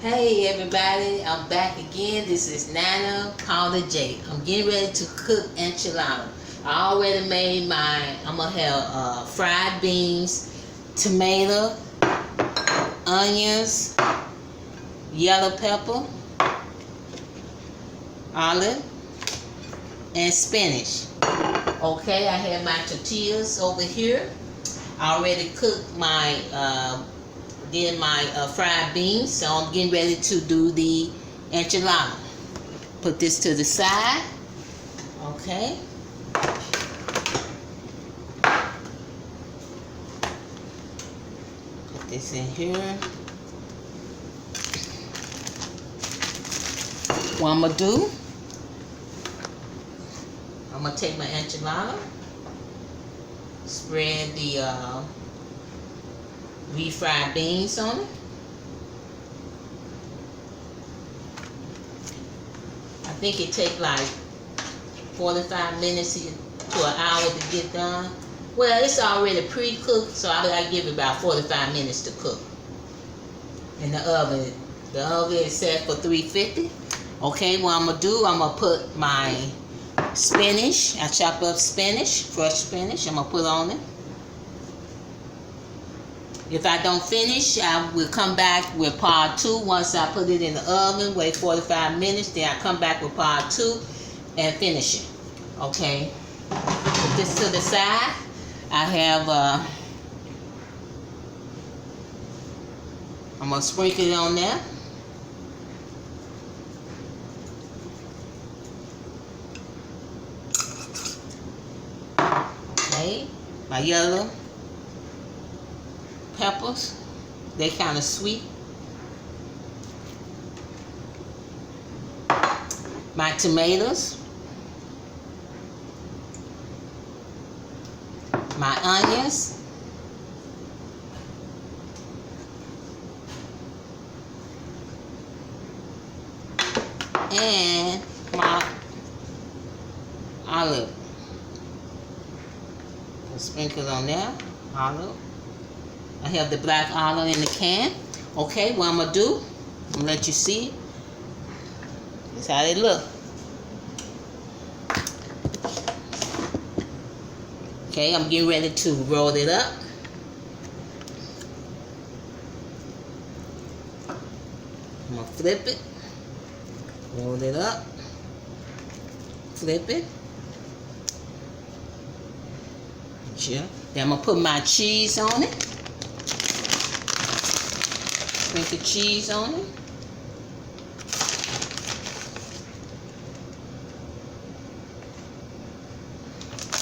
Hey everybody, I'm back again. This is Nana Paula J. I'm getting ready to cook enchilada. I already made I'm gonna have fried beans, tomato, onions, yellow pepper, olive, and spinach. Okay, I have my tortillas over here. I already cooked my fried beans, so I'm getting ready to do the enchilada. Put this to the side. Okay. Put this in here. What I'm gonna do, I'm gonna take my enchilada, spread the refried beans on it. I think it takes like 45 minutes to an hour to get done. Well, it's already pre-cooked, so I give it about 45 minutes to cook. In the oven. The oven is set for 350. Okay, what I'm gonna do, I'm gonna put my spinach. I chop up spinach, fresh spinach. I'm gonna put on it. If I don't finish, I will come back with part 2. Once I put it in the oven, wait 45 minutes, then I come back with part 2 and finish it. Okay. Put this to the side. I have, I'm going to sprinkle it on there. Okay. My yellow peppers, they kind of sweet. My tomatoes, my onions, and my olive. Sprinkle on there, olive. I have the black olive in the can. Okay, what I'm going to do, I'm going to let you see. This is how they look. Okay, I'm getting ready to roll it up. I'm going to flip it. Roll it up. Flip it. Then I'm going to put my cheese on it. Sprinkle cheese on it.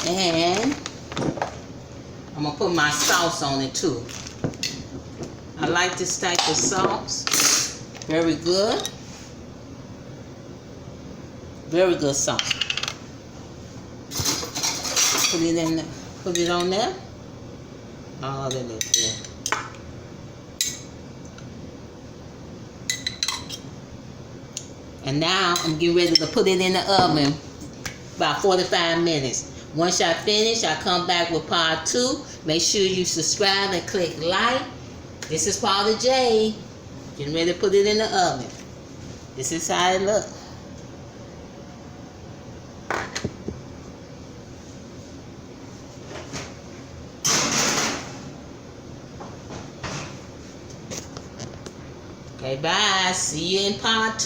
And I'm going to put my sauce on it too. I like this type of sauce. Very good. Very good sauce. Put it on there. Oh, that looks good. And now I'm getting ready to put it in the oven about 45 minutes. Once I finish, I come back with part 2. Make sure you subscribe and click like. This is Paula J. Getting ready to put it in the oven. This is how it looks. Okay, bye. See you in part 2.